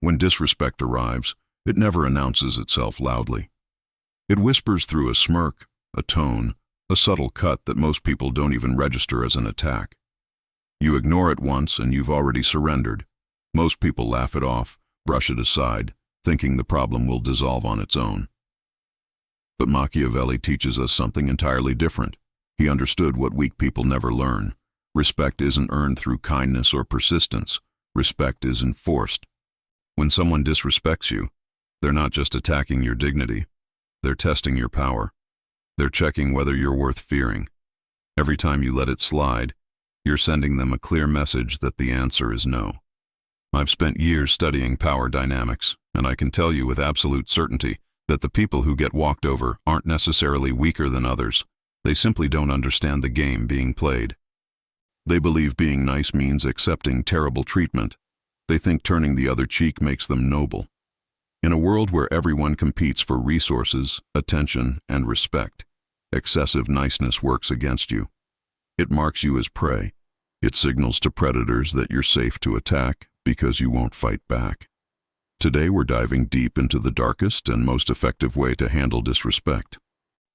When disrespect arrives, it never announces itself loudly. It whispers through a smirk, a tone, a subtle cut that most people don't even register as an attack. You ignore it once and you've already surrendered. Most people laugh it off, brush it aside, thinking the problem will dissolve on its own. But Machiavelli teaches us something entirely different. He understood what weak people never learn. Respect isn't earned through kindness or persistence. Respect is enforced. When someone disrespects you, they're not just attacking your dignity. They're testing your power. They're checking whether you're worth fearing. Every time you let it slide, you're sending them a clear message that the answer is no. I've spent years studying power dynamics, and I can tell you with absolute certainty that the people who get walked over aren't necessarily weaker than others. They simply don't understand the game being played. They believe being nice means accepting terrible treatment. They think turning the other cheek makes them noble. In a world where everyone competes for resources, attention, and respect, excessive niceness works against you. It marks you as prey. It signals to predators that you're safe to attack because you won't fight back. Today we're diving deep into the darkest and most effective way to handle disrespect.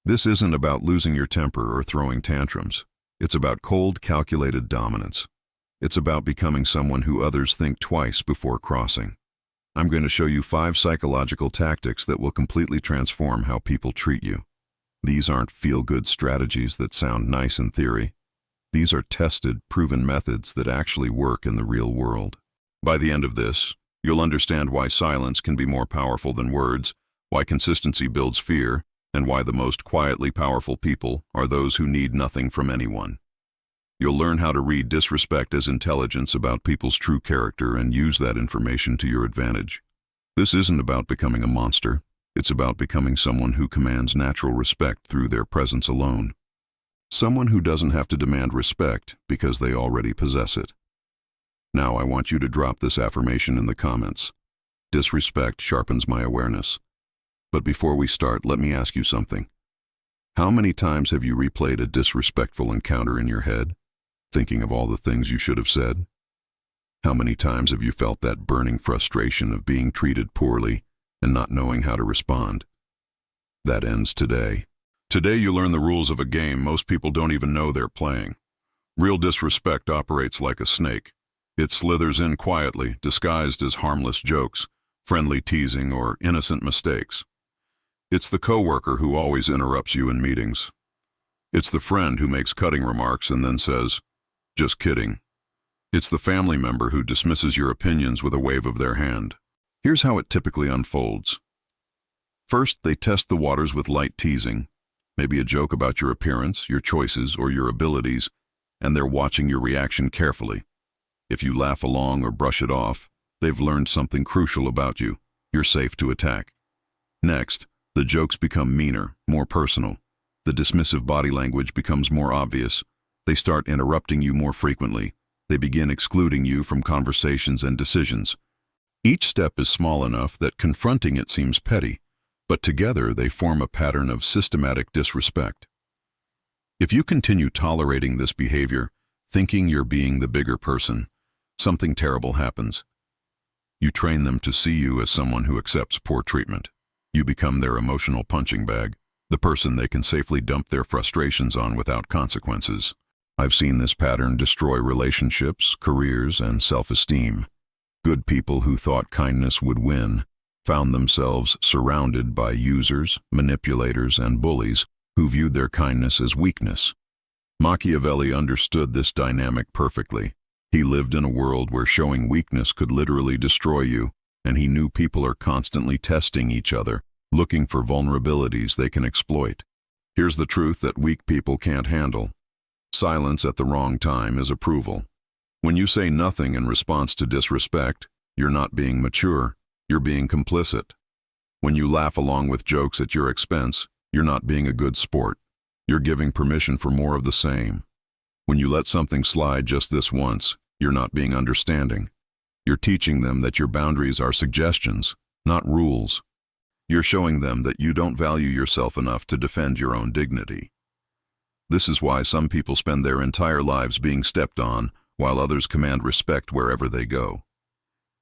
This isn't about losing your temper or throwing tantrums. It's about cold, calculated dominance. It's about becoming someone who others think twice before crossing. I'm going to show you 5 psychological tactics that will completely transform how people treat you. These aren't feel-good strategies that sound nice in theory. These are tested, proven methods that actually work in the real world. By the end of this, you'll understand why silence can be more powerful than words, why consistency builds fear, and why the most quietly powerful people are those who need nothing from anyone. You'll learn how to read disrespect as intelligence about people's true character and use that information to your advantage. This isn't about becoming a monster. It's about becoming someone who commands natural respect through their presence alone. Someone who doesn't have to demand respect because they already possess it. Now I want you to drop this affirmation in the comments. Disrespect sharpens my awareness. But before we start, let me ask you something. How many times have you replayed a disrespectful encounter in your head, thinking of all the things you should have said? How many times have you felt that burning frustration of being treated poorly and not knowing how to respond? That ends today. Today you learn the rules of a game most people don't even know they're playing. Real disrespect operates like a snake. It slithers in quietly, disguised as harmless jokes, friendly teasing, or innocent mistakes. It's the coworker who always interrupts you in meetings. It's the friend who makes cutting remarks and then says, "Just kidding." It's the family member who dismisses your opinions with a wave of their hand. Here's how it typically unfolds. First, they test the waters with light teasing, maybe a joke about your appearance, your choices, or your abilities, and they're watching your reaction carefully. If you laugh along or brush it off, they've learned something crucial about you. You're safe to attack. Next, the jokes become meaner, more personal. The dismissive body language becomes more obvious. They start interrupting you more frequently. They begin excluding you from conversations and decisions. Each step is small enough that confronting it seems petty, but together they form a pattern of systematic disrespect. If you continue tolerating this behavior, thinking you're being the bigger person, something terrible happens. You train them to see you as someone who accepts poor treatment. You become their emotional punching bag, the person they can safely dump their frustrations on without consequences. I've seen this pattern destroy relationships, careers, and self-esteem. Good people who thought kindness would win found themselves surrounded by users, manipulators, and bullies who viewed their kindness as weakness. Machiavelli understood this dynamic perfectly. He lived in a world where showing weakness could literally destroy you, and he knew people are constantly testing each other, looking for vulnerabilities they can exploit. Here's the truth that weak people can't handle. Silence at the wrong time is approval. When you say nothing in response to disrespect, you're not being mature, you're being complicit. When you laugh along with jokes at your expense, you're not being a good sport. You're giving permission for more of the same. When you let something slide just this once, you're not being understanding. You're teaching them that your boundaries are suggestions, not rules. You're showing them that you don't value yourself enough to defend your own dignity. This is why some people spend their entire lives being stepped on, while others command respect wherever they go.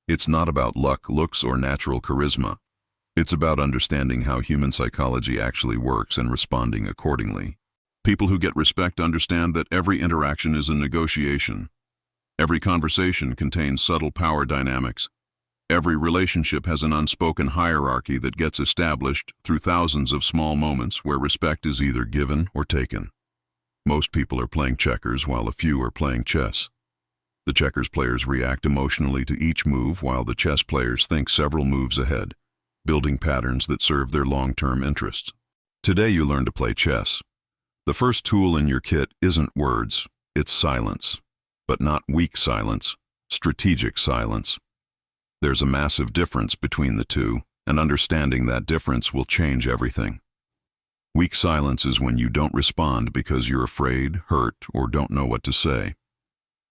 It's not about luck, looks, or natural charisma. It's about understanding how human psychology actually works and responding accordingly. People who get respect understand that every interaction is a negotiation. Every conversation contains subtle power dynamics. Every relationship has an unspoken hierarchy that gets established through thousands of small moments where respect is either given or taken. Most people are playing checkers while a few are playing chess. The checkers players react emotionally to each move while the chess players think several moves ahead, building patterns that serve their long-term interests. Today you learn to play chess. The first tool in your kit isn't words, it's silence. But not weak silence, strategic silence. There's a massive difference between the two, and understanding that difference will change everything. Weak silence is when you don't respond because you're afraid, hurt, or don't know what to say.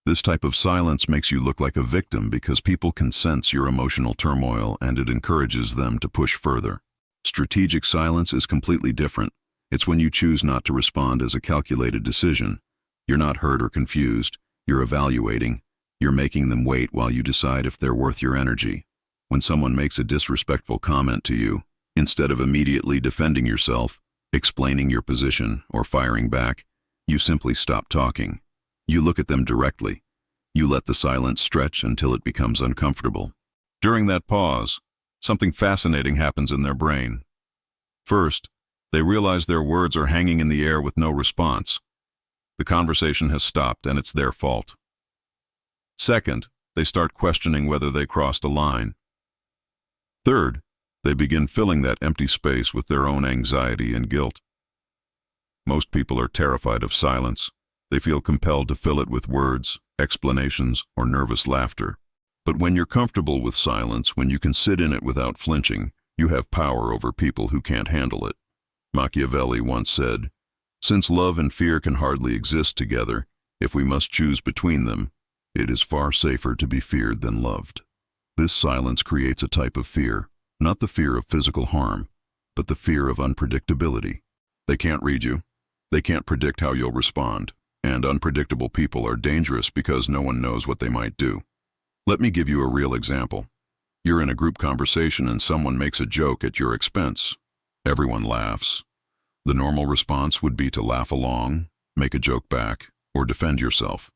This type of silence makes you look like a victim because people can sense your emotional turmoil and it encourages them to push further. Strategic silence is completely different. It's when you choose not to respond as a calculated decision. You're not hurt or confused. You're evaluating. You're making them wait while you decide if they're worth your energy. When someone makes a disrespectful comment to you, instead of immediately defending yourself, explaining your position, or firing back, you simply stop talking. You look at them directly. You let the silence stretch until it becomes uncomfortable. During that pause, something fascinating happens in their brain. First, they realize their words are hanging in the air with no response. The conversation has stopped and it's their fault. Second, they start questioning whether they crossed a line. Third, they begin filling that empty space with their own anxiety and guilt. Most people are terrified of silence. They feel compelled to fill it with words, explanations, or nervous laughter. But when you're comfortable with silence, when you can sit in it without flinching, you have power over people who can't handle it. Machiavelli once said, "Since love and fear can hardly exist together, if we must choose between them, it is far safer to be feared than loved." This silence creates a type of fear, not the fear of physical harm, but the fear of unpredictability. They can't read you. They can't predict how you'll respond. And unpredictable people are dangerous because no one knows what they might do. Let me give you a real example. You're in a group conversation and someone makes a joke at your expense. Everyone laughs. The normal response would be to laugh along, make a joke back, or defend yourself.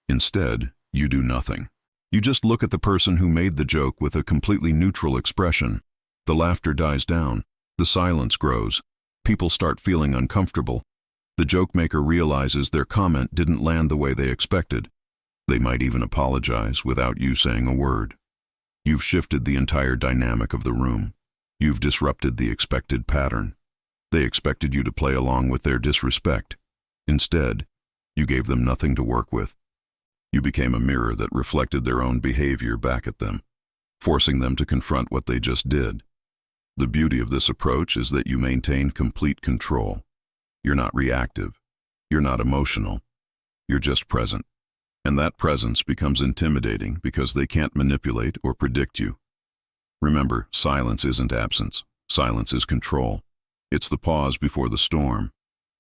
Instead, you do nothing. You just look at the person who made the joke with a completely neutral expression. The laughter dies down. The silence grows. People start feeling uncomfortable. The joke maker realizes their comment didn't land the way they expected. They might even apologize without you saying a word. You've shifted the entire dynamic of the room. You've disrupted the expected pattern. They expected you to play along with their disrespect. Instead, you gave them nothing to work with. You became a mirror that reflected their own behavior back at them, forcing them to confront what they just did. The beauty of this approach is that you maintain complete control. You're not reactive. You're not emotional. You're just present. And that presence becomes intimidating because they can't manipulate or predict you. Remember, silence isn't absence. Silence is control. It's the pause before the storm.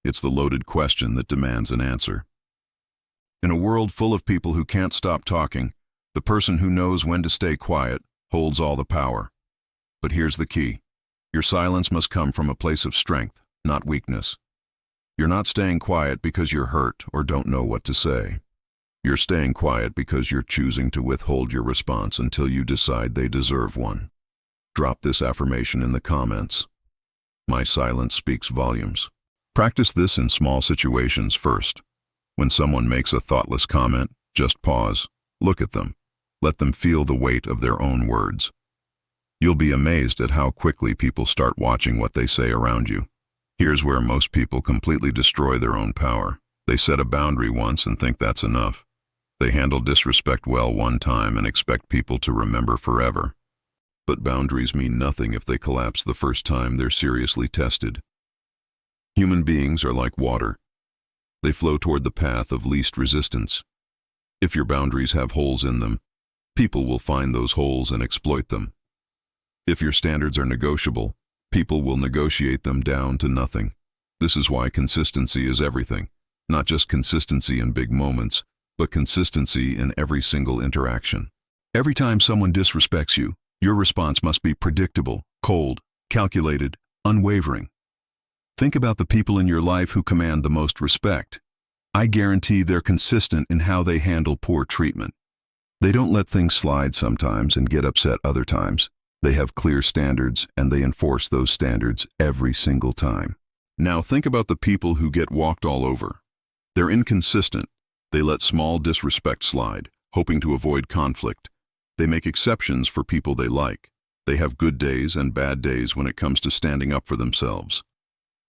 It's the loaded question that demands an answer. In a world full of people who can't stop talking, the person who knows when to stay quiet holds all the power. But here's the key. Your silence must come from a place of strength, not weakness. You're not staying quiet because you're hurt or don't know what to say. You're staying quiet because you're choosing to withhold your response until you decide they deserve one. Drop this affirmation in the comments. My silence speaks volumes. Practice this in small situations first. When someone makes a thoughtless comment, just pause, look at them, let them feel the weight of their own words. You'll be amazed at how quickly people start watching what they say around you. Here's where most people completely destroy their own power. They set a boundary once and think that's enough. They handle disrespect well one time and expect people to remember forever. But boundaries mean nothing if they collapse the first time they're seriously tested. Human beings are like water. They flow toward the path of least resistance. If your boundaries have holes in them, people will find those holes and exploit them. If your standards are negotiable, people will negotiate them down to nothing. This is why consistency is everything. Not just consistency in big moments, but consistency in every single interaction. Every time someone disrespects you, your response must be predictable, cold, calculated, unwavering. Think about the people in your life who command the most respect. I guarantee they're consistent in how they handle poor treatment. They don't let things slide sometimes and get upset other times. They have clear standards and they enforce those standards every single time. Now think about the people who get walked all over. They're inconsistent. They let small disrespect slide, hoping to avoid conflict. They make exceptions for people they like. They have good days and bad days when it comes to standing up for themselves.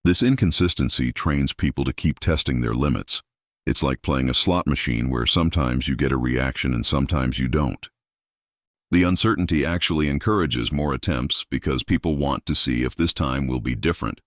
This inconsistency trains people to keep testing their limits. It's like playing a slot machine where sometimes you get a reaction and sometimes you don't. The uncertainty actually encourages more attempts because people want to see if this time will be different.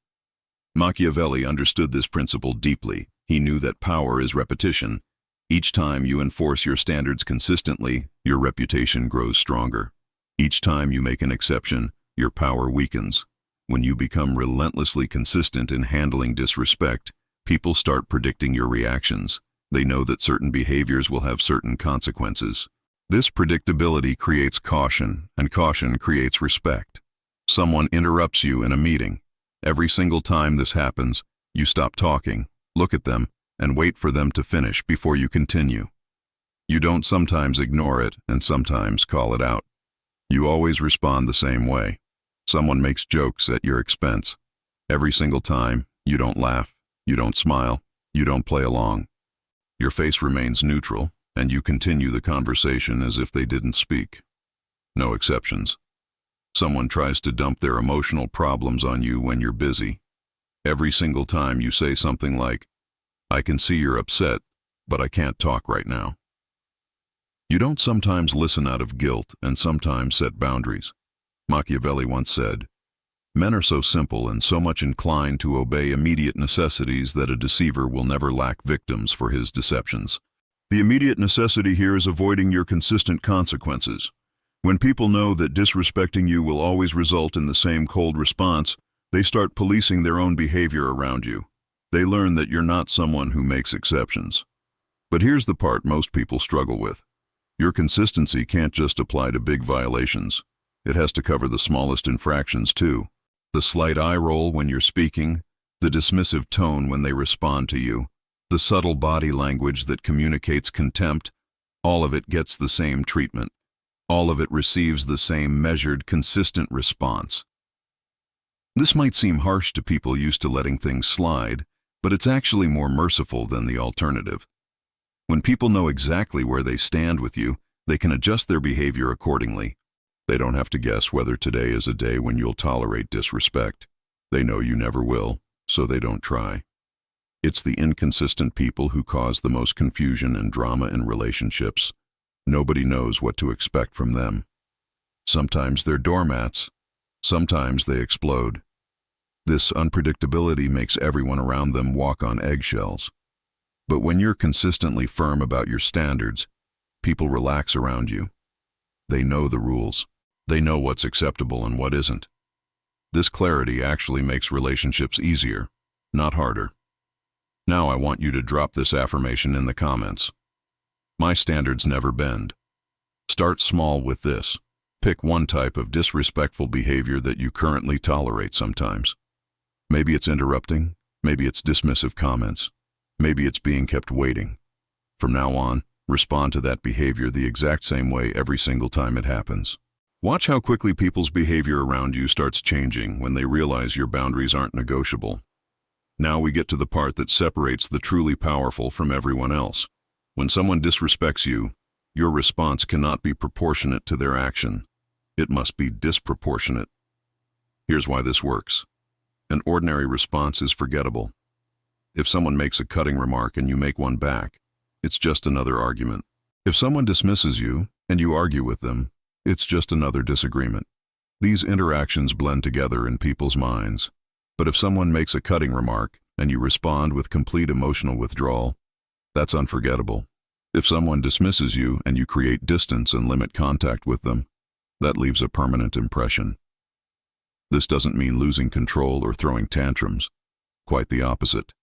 Machiavelli understood this principle deeply. He knew that power is repetition. Each time you enforce your standards consistently, your reputation grows stronger. Each time you make an exception, your power weakens. When you become relentlessly consistent in handling disrespect, people start predicting your reactions. They know that certain behaviors will have certain consequences. This predictability creates caution, and caution creates respect. Someone interrupts you in a meeting. Every single time this happens, you stop talking, look at them, and wait for them to finish before you continue. You don't sometimes ignore it and sometimes call it out. You always respond the same way. Someone makes jokes at your expense. Every single time, you don't laugh, you don't smile, you don't play along. Your face remains neutral, and you continue the conversation as if they didn't speak. No exceptions. Someone tries to dump their emotional problems on you when you're busy. Every single time you say something like, "I can see you're upset, but I can't talk right now." You don't sometimes listen out of guilt and sometimes set boundaries. Machiavelli once said, "Men are so simple and so much inclined to obey immediate necessities that a deceiver will never lack victims for his deceptions." The immediate necessity here is avoiding your consistent consequences. When people know that disrespecting you will always result in the same cold response, they start policing their own behavior around you. They learn that you're not someone who makes exceptions. But here's the part most people struggle with. Your consistency can't just apply to big violations. It has to cover the smallest infractions too. The slight eye roll when you're speaking, the dismissive tone when they respond to you, the subtle body language that communicates contempt, all of it gets the same treatment. All of it receives the same measured, consistent response. This might seem harsh to people used to letting things slide, but it's actually more merciful than the alternative. When people know exactly where they stand with you, they can adjust their behavior accordingly. They don't have to guess whether today is a day when you'll tolerate disrespect. They know you never will, so they don't try. It's the inconsistent people who cause the most confusion and drama in relationships. Nobody knows what to expect from them. Sometimes they're doormats. Sometimes they explode. This unpredictability makes everyone around them walk on eggshells. But when you're consistently firm about your standards, people relax around you. They know the rules. They know what's acceptable and what isn't. This clarity actually makes relationships easier, not harder. Now I want you to drop this affirmation in the comments. My standards never bend. Start small with this. Pick one type of disrespectful behavior that you currently tolerate sometimes. Maybe it's interrupting, maybe it's dismissive comments, maybe it's being kept waiting. From now on, respond to that behavior the exact same way every single time it happens. Watch how quickly people's behavior around you starts changing when they realize your boundaries aren't negotiable. Now we get to the part that separates the truly powerful from everyone else. When someone disrespects you, your response cannot be proportionate to their action. It must be disproportionate. Here's why this works. An ordinary response is forgettable. If someone makes a cutting remark and you make one back, it's just another argument. If someone dismisses you and you argue with them, it's just another disagreement. These interactions blend together in people's minds. But if someone makes a cutting remark and you respond with complete emotional withdrawal, that's unforgettable. If someone dismisses you and you create distance and limit contact with them, that leaves a permanent impression. This doesn't mean losing control or throwing tantrums. Quite the opposite.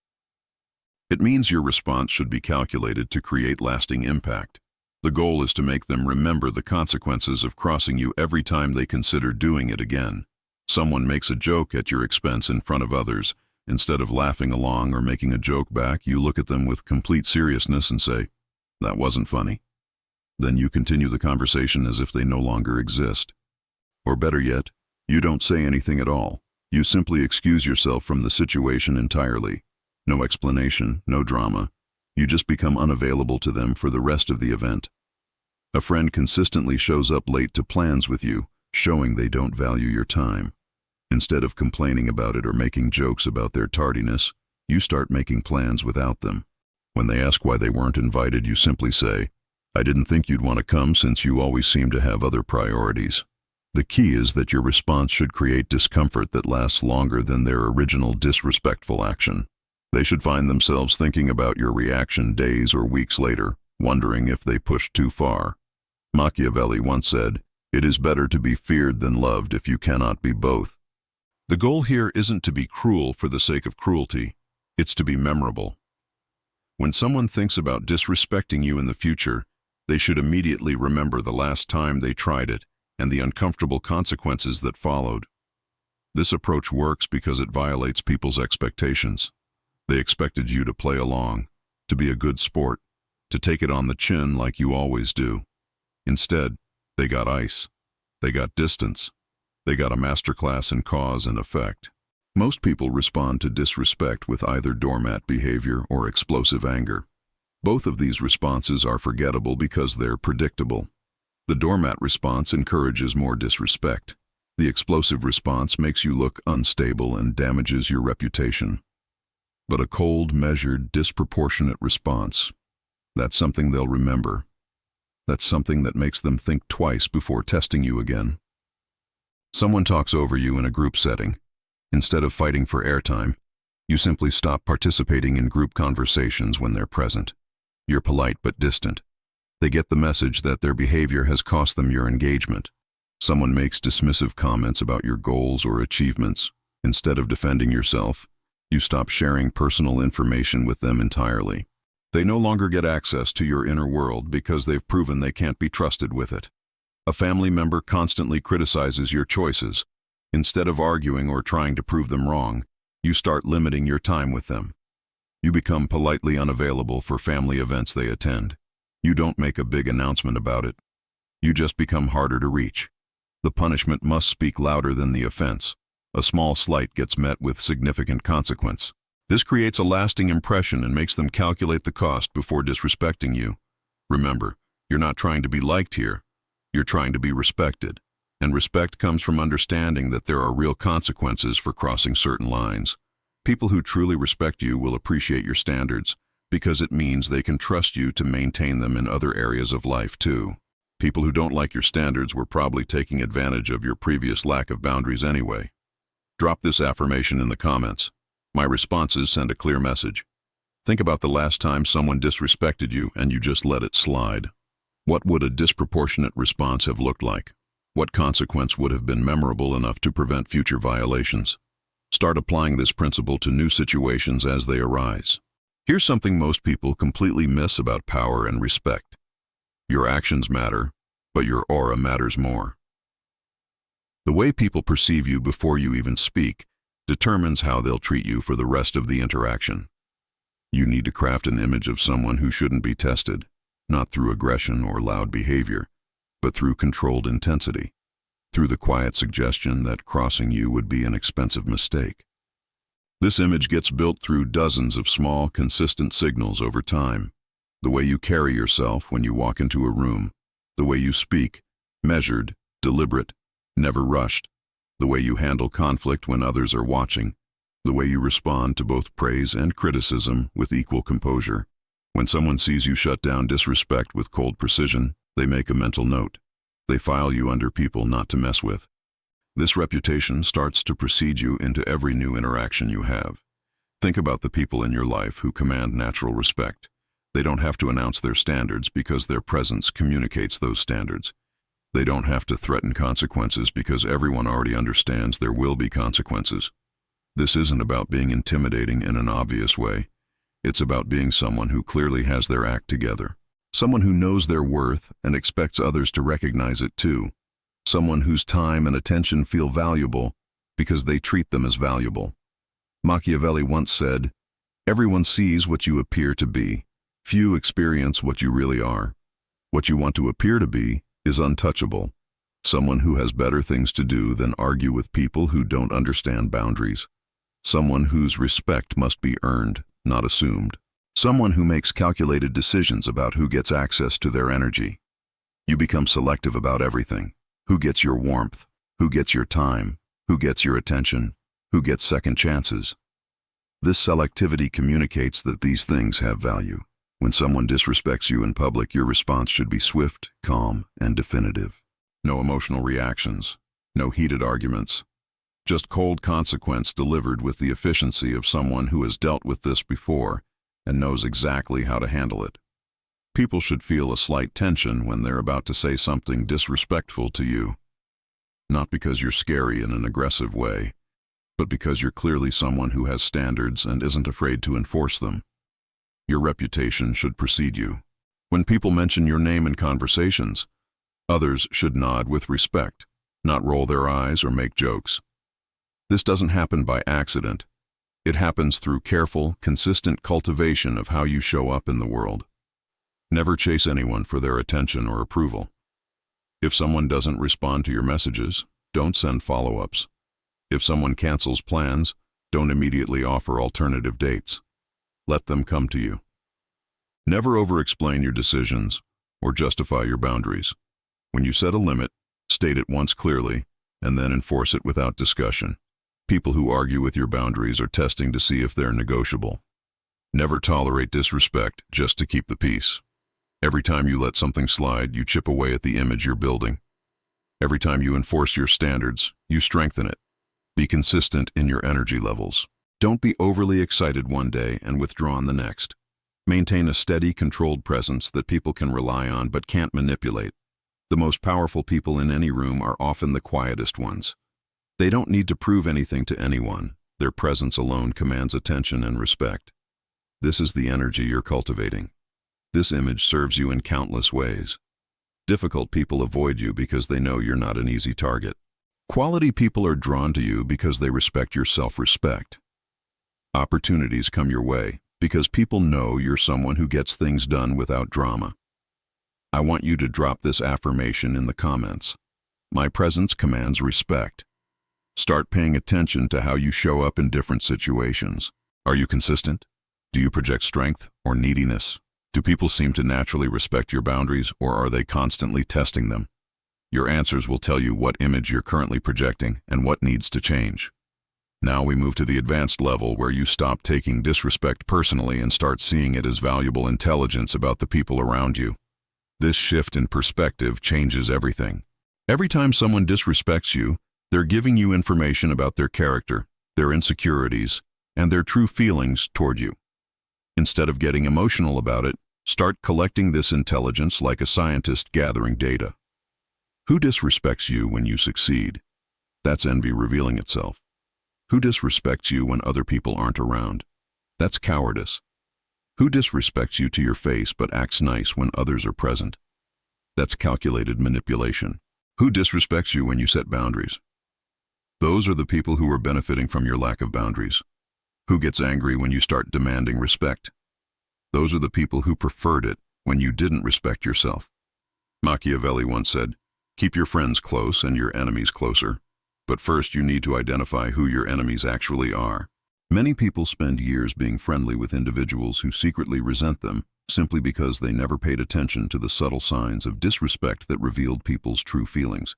It means your response should be calculated to create lasting impact. The goal is to make them remember the consequences of crossing you every time they consider doing it again. Someone makes a joke at your expense in front of others. Instead of laughing along or making a joke back, you look at them with complete seriousness and say, "That wasn't funny." Then you continue the conversation as if they no longer exist. Or better yet, you don't say anything at all. You simply excuse yourself from the situation entirely. No explanation, no drama. You just become unavailable to them for the rest of the event. A friend consistently shows up late to plans with you, showing they don't value your time. Instead of complaining about it or making jokes about their tardiness, you start making plans without them. When they ask why they weren't invited, you simply say, "I didn't think you'd want to come since you always seem to have other priorities." The key is that your response should create discomfort that lasts longer than their original disrespectful action. They should find themselves thinking about your reaction days or weeks later, wondering if they pushed too far. Machiavelli once said, "It is better to be feared than loved if you cannot be both." The goal here isn't to be cruel for the sake of cruelty, it's to be memorable. When someone thinks about disrespecting you in the future, they should immediately remember the last time they tried it and the uncomfortable consequences that followed. This approach works because it violates people's expectations. They expected you to play along, to be a good sport, to take it on the chin like you always do. Instead, they got ice. They got distance. They got a masterclass in cause and effect. Most people respond to disrespect with either doormat behavior or explosive anger. Both of these responses are forgettable because they're predictable. The doormat response encourages more disrespect. The explosive response makes you look unstable and damages your reputation. But a cold, measured, disproportionate response, that's something they'll remember. That's something that makes them think twice before testing you again. Someone talks over you in a group setting. Instead of fighting for airtime, you simply stop participating in group conversations when they're present. You're polite but distant. They get the message that their behavior has cost them your engagement. Someone makes dismissive comments about your goals or achievements. Instead of defending yourself, you stop sharing personal information with them entirely. They no longer get access to your inner world because they've proven they can't be trusted with it. A family member constantly criticizes your choices. Instead of arguing or trying to prove them wrong, you start limiting your time with them. You become politely unavailable for family events they attend. You don't make a big announcement about it. You just become harder to reach. The punishment must speak louder than the offense. A small slight gets met with significant consequence. This creates a lasting impression and makes them calculate the cost before disrespecting you. Remember, you're not trying to be liked here. You're trying to be respected. And respect comes from understanding that there are real consequences for crossing certain lines. People who truly respect you will appreciate your standards, because it means they can trust you to maintain them in other areas of life too. People who don't like your standards were probably taking advantage of your previous lack of boundaries anyway. Drop this affirmation in the comments. My responses send a clear message. Think about the last time someone disrespected you and you just let it slide. What would a disproportionate response have looked like? What consequence would have been memorable enough to prevent future violations? Start applying this principle to new situations as they arise. Here's something most people completely miss about power and respect. Your actions matter, but your aura matters more. The way people perceive you before you even speak determines how they'll treat you for the rest of the interaction. You need to craft an image of someone who shouldn't be tested, not through aggression or loud behavior, but through controlled intensity, through the quiet suggestion that crossing you would be an expensive mistake. This image gets built through dozens of small, consistent signals over time. The way you carry yourself when you walk into a room, the way you speak, measured, deliberate, never rushed, the way you handle conflict when others are watching, the way you respond to both praise and criticism with equal composure. When someone sees you shut down disrespect with cold precision, they make a mental note. They file you under people not to mess with. This reputation starts to precede you into every new interaction you have. Think about the people in your life who command natural respect. They don't have to announce their standards because their presence communicates those standards. They don't have to threaten consequences because everyone already understands there will be consequences. This isn't about being intimidating in an obvious way. It's about being someone who clearly has their act together. Someone who knows their worth and expects others to recognize it too. Someone whose time and attention feel valuable because they treat them as valuable. Machiavelli once said, "Everyone sees what you appear to be. Few experience what you really are. What you want to appear to be is untouchable." Someone who has better things to do than argue with people who don't understand boundaries. Someone whose respect must be earned, not assumed. Someone who makes calculated decisions about who gets access to their energy. You become selective about everything. Who gets your warmth? Who gets your time? Who gets your attention? Who gets second chances? This selectivity communicates that these things have value. When someone disrespects you in public, your response should be swift, calm, and definitive. No emotional reactions, no heated arguments. Just cold consequence delivered with the efficiency of someone who has dealt with this before and knows exactly how to handle it. People should feel a slight tension when they're about to say something disrespectful to you. Not because you're scary in an aggressive way, but because you're clearly someone who has standards and isn't afraid to enforce them. Your reputation should precede you. When people mention your name in conversations, others should nod with respect, not roll their eyes or make jokes. This doesn't happen by accident. It happens through careful, consistent cultivation of how you show up in the world. Never chase anyone for their attention or approval. If someone doesn't respond to your messages, don't send follow-ups. If someone cancels plans, don't immediately offer alternative dates. Let them come to you. Never over-explain your decisions or justify your boundaries. When you set a limit, state it once clearly, and then enforce it without discussion. People who argue with your boundaries are testing to see if they're negotiable. Never tolerate disrespect just to keep the peace. Every time you let something slide, you chip away at the image you're building. Every time you enforce your standards, you strengthen it. Be consistent in your energy levels. Don't be overly excited one day and withdrawn the next. Maintain a steady, controlled presence that people can rely on but can't manipulate. The most powerful people in any room are often the quietest ones. They don't need to prove anything to anyone. Their presence alone commands attention and respect. This is the energy you're cultivating. This image serves you in countless ways. Difficult people avoid you because they know you're not an easy target. Quality people are drawn to you because they respect your self-respect. Opportunities come your way because people know you're someone who gets things done without drama. I want you to drop this affirmation in the comments. My presence commands respect. Start paying attention to how you show up in different situations. Are you consistent? Do you project strength or neediness? Do people seem to naturally respect your boundaries, or are they constantly testing them? Your answers will tell you what image you're currently projecting and what needs to change. Now we move to the advanced level where you stop taking disrespect personally and start seeing it as valuable intelligence about the people around you. This shift in perspective changes everything. Every time someone disrespects you, they're giving you information about their character, their insecurities, and their true feelings toward you. Instead of getting emotional about it, start collecting this intelligence like a scientist gathering data. Who disrespects you when you succeed? That's envy revealing itself. Who disrespects you when other people aren't around? That's cowardice. Who disrespects you to your face but acts nice when others are present? That's calculated manipulation. Who disrespects you when you set boundaries? Those are the people who are benefiting from your lack of boundaries. Who gets angry when you start demanding respect? Those are the people who preferred it when you didn't respect yourself. Machiavelli once said, "Keep your friends close and your enemies closer. But first you need to identify who your enemies actually are." Many people spend years being friendly with individuals who secretly resent them simply because they never paid attention to the subtle signs of disrespect that revealed people's true feelings.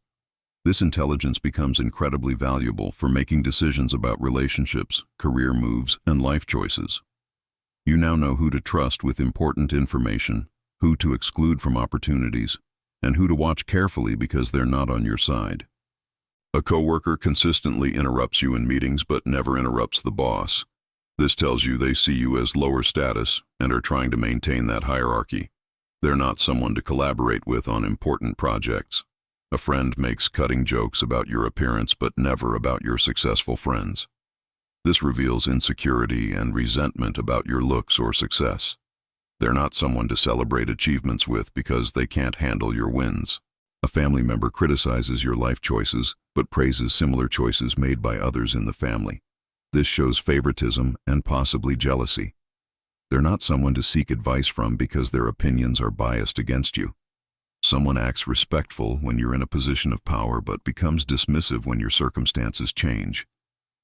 This intelligence becomes incredibly valuable for making decisions about relationships, career moves, and life choices. You now know who to trust with important information, who to exclude from opportunities, and who to watch carefully because they're not on your side. A coworker consistently interrupts you in meetings but never interrupts the boss. This tells you they see you as lower status and are trying to maintain that hierarchy. They're not someone to collaborate with on important projects. A friend makes cutting jokes about your appearance but never about your successful friends. This reveals insecurity and resentment about your looks or success. They're not someone to celebrate achievements with because they can't handle your wins. A family member criticizes your life choices, but praises similar choices made by others in the family. This shows favoritism and possibly jealousy. They're not someone to seek advice from because their opinions are biased against you. Someone acts respectful when you're in a position of power but becomes dismissive when your circumstances change.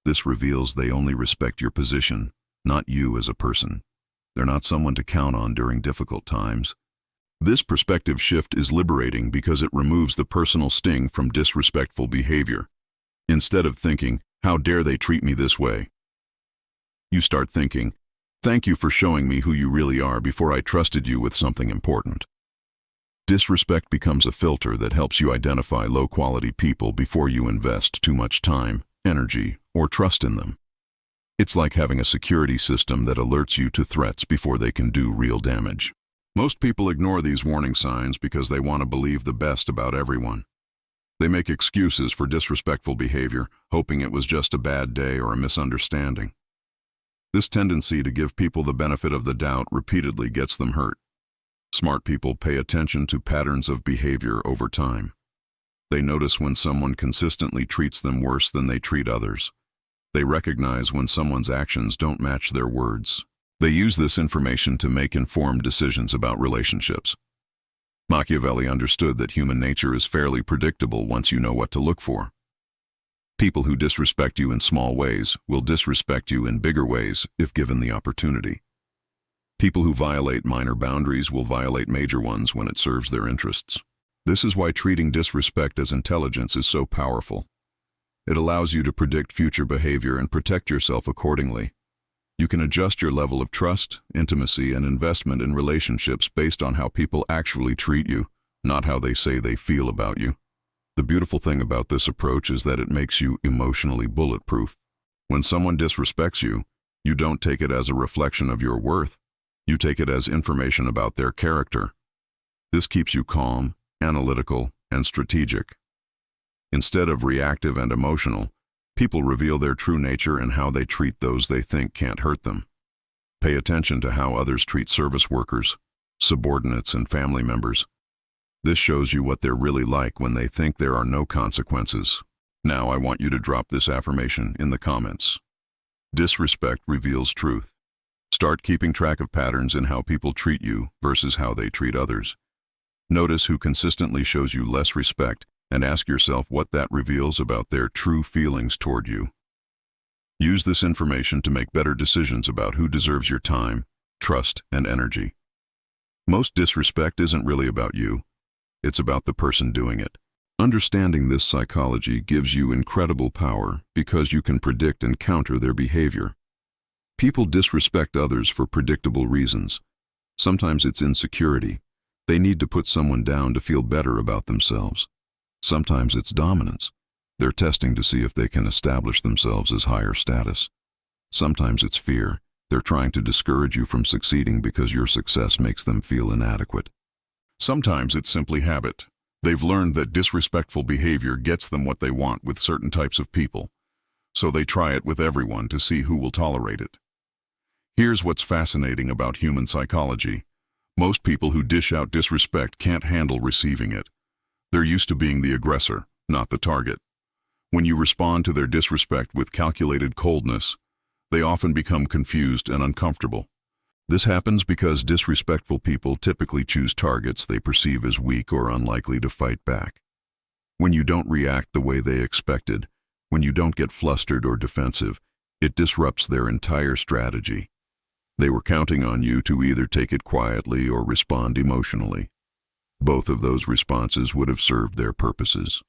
This reveals they only respect your position, not you as a person. They're not someone to count on during difficult times. This perspective shift is liberating because it removes the personal sting from disrespectful behavior. Instead of thinking, "How dare they treat me this way?" you start thinking, "Thank you for showing me who you really are before I trusted you with something important." Disrespect becomes a filter that helps you identify low-quality people before you invest too much time, energy, or trust in them. It's like having a security system that alerts you to threats before they can do real damage. Most people ignore these warning signs because they want to believe the best about everyone. They make excuses for disrespectful behavior, hoping it was just a bad day or a misunderstanding. This tendency to give people the benefit of the doubt repeatedly gets them hurt. Smart people pay attention to patterns of behavior over time. They notice when someone consistently treats them worse than they treat others. They recognize when someone's actions don't match their words. They use this information to make informed decisions about relationships. Machiavelli understood that human nature is fairly predictable once you know what to look for. People who disrespect you in small ways will disrespect you in bigger ways if given the opportunity. People who violate minor boundaries will violate major ones when it serves their interests. This is why treating disrespect as intelligence is so powerful. It allows you to predict future behavior and protect yourself accordingly. You can adjust your level of trust, intimacy, and investment in relationships based on how people actually treat you, not how they say they feel about you. The beautiful thing about this approach is that it makes you emotionally bulletproof. When someone disrespects you, you don't take it as a reflection of your worth. You take it as information about their character. This keeps you calm, analytical, and strategic. Instead of reactive and emotional, people reveal their true nature in how they treat those they think can't hurt them. Pay attention to how others treat service workers, subordinates, and family members. This shows you what they're really like when they think there are no consequences. Now I want you to drop this affirmation in the comments. Disrespect reveals truth. Start keeping track of patterns in how people treat you versus how they treat others. Notice who consistently shows you less respect and ask yourself what that reveals about their true feelings toward you. Use this information to make better decisions about who deserves your time, trust, and energy. Most disrespect isn't really about you. It's about the person doing it. Understanding this psychology gives you incredible power because you can predict and counter their behavior. People disrespect others for predictable reasons. Sometimes it's insecurity. They need to put someone down to feel better about themselves. Sometimes it's dominance. They're testing to see if they can establish themselves as higher status. Sometimes it's fear. They're trying to discourage you from succeeding because your success makes them feel inadequate. Sometimes it's simply habit. They've learned that disrespectful behavior gets them what they want with certain types of people, so they try it with everyone to see who will tolerate it. Here's what's fascinating about human psychology. Most people who dish out disrespect can't handle receiving it. They're used to being the aggressor, not the target. When you respond to their disrespect with calculated coldness, they often become confused and uncomfortable. This happens because disrespectful people typically choose targets they perceive as weak or unlikely to fight back. When you don't react the way they expected, when you don't get flustered or defensive, it disrupts their entire strategy. They were counting on you to either take it quietly or respond emotionally. Both of those responses would have served their purposes.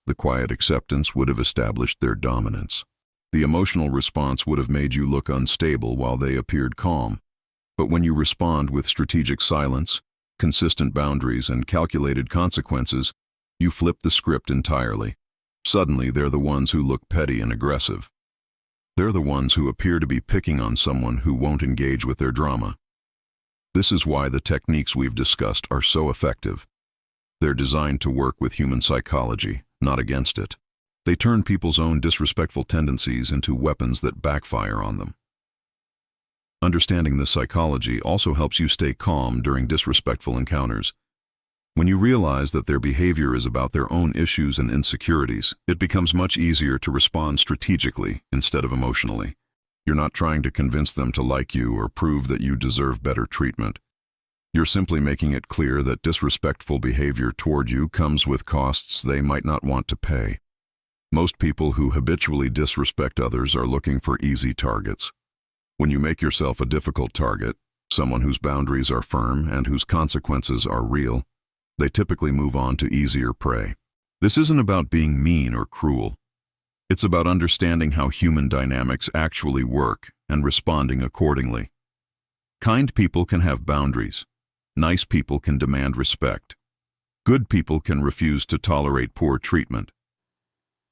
The quiet acceptance would have established their dominance. The emotional response would have made you look unstable while they appeared calm. But when you respond with strategic silence, consistent boundaries, and calculated consequences, you flip the script entirely. Suddenly, they're the ones who look petty and aggressive. They're the ones who appear to be picking on someone who won't engage with their drama. This is why the techniques we've discussed are so effective. They're designed to work with human psychology, not against it. They turn people's own disrespectful tendencies into weapons that backfire on them. Understanding this psychology also helps you stay calm during disrespectful encounters. When you realize that their behavior is about their own issues and insecurities, it becomes much easier to respond strategically instead of emotionally. You're not trying to convince them to like you or prove that you deserve better treatment. You're simply making it clear that disrespectful behavior toward you comes with costs they might not want to pay. Most people who habitually disrespect others are looking for easy targets. When you make yourself a difficult target, someone whose boundaries are firm and whose consequences are real, they typically move on to easier prey. This isn't about being mean or cruel. It's about understanding how human dynamics actually work and responding accordingly. Kind people can have boundaries. Nice people can demand respect. Good people can refuse to tolerate poor treatment.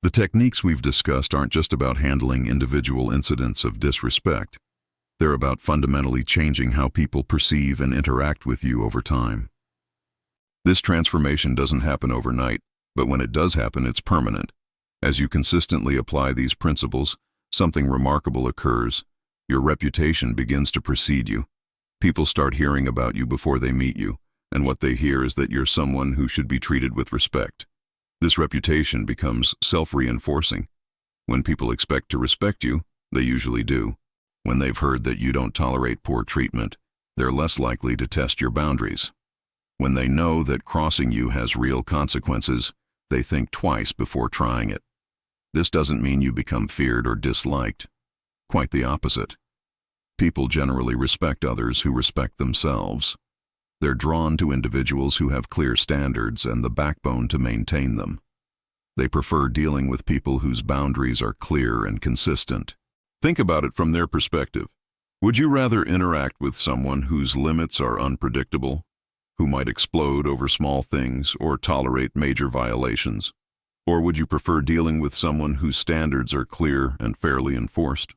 The techniques we've discussed aren't just about handling individual incidents of disrespect. They're about fundamentally changing how people perceive and interact with you over time. This transformation doesn't happen overnight, but when it does happen, it's permanent. As you consistently apply these principles, something remarkable occurs. Your reputation begins to precede you. People start hearing about you before they meet you, and what they hear is that you're someone who should be treated with respect. This reputation becomes self-reinforcing. When people expect to respect you, they usually do. When they've heard that you don't tolerate poor treatment, they're less likely to test your boundaries. When they know that crossing you has real consequences, they think twice before trying it. This doesn't mean you become feared or disliked. Quite the opposite. People generally respect others who respect themselves. They're drawn to individuals who have clear standards and the backbone to maintain them. They prefer dealing with people whose boundaries are clear and consistent. Think about it from their perspective. Would you rather interact with someone whose limits are unpredictable, who might explode over small things or tolerate major violations? Or would you prefer dealing with someone whose standards are clear and fairly enforced?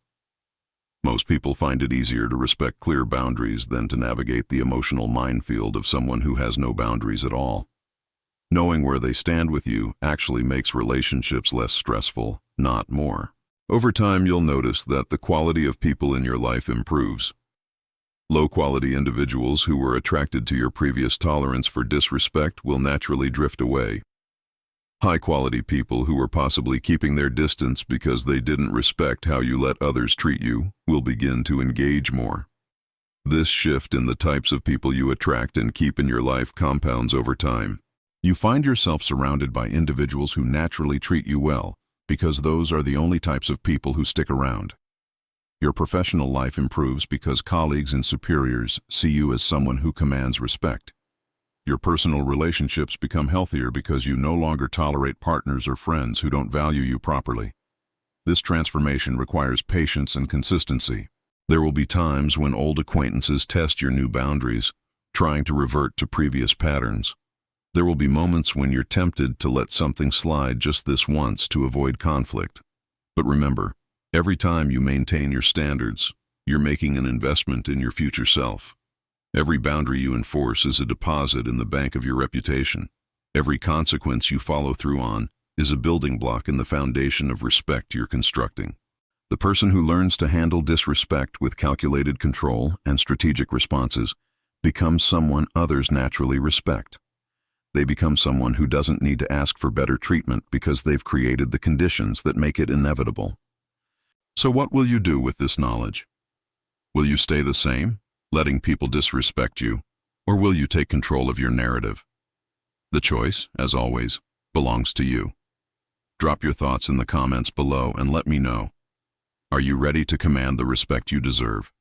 Most people find it easier to respect clear boundaries than to navigate the emotional minefield of someone who has no boundaries at all. Knowing where they stand with you actually makes relationships less stressful, not more. Over time, you'll notice that the quality of people in your life improves. Low-quality individuals who were attracted to your previous tolerance for disrespect will naturally drift away. High-quality people who were possibly keeping their distance because they didn't respect how you let others treat you will begin to engage more. This shift in the types of people you attract and keep in your life compounds over time. You find yourself surrounded by individuals who naturally treat you well, because those are the only types of people who stick around. Your professional life improves because colleagues and superiors see you as someone who commands respect. Your personal relationships become healthier because you no longer tolerate partners or friends who don't value you properly. This transformation requires patience and consistency. There will be times when old acquaintances test your new boundaries, trying to revert to previous patterns. There will be moments when you're tempted to let something slide just this once to avoid conflict. But remember, every time you maintain your standards, you're making an investment in your future self. Every boundary you enforce is a deposit in the bank of your reputation. Every consequence you follow through on is a building block in the foundation of respect you're constructing. The person who learns to handle disrespect with calculated control and strategic responses becomes someone others naturally respect. They become someone who doesn't need to ask for better treatment because they've created the conditions that make it inevitable. So what will you do with this knowledge? Will you stay the same, letting people disrespect you, or will you take control of your narrative? The choice, as always, belongs to you. Drop your thoughts in the comments below and let me know. Are you ready to command the respect you deserve?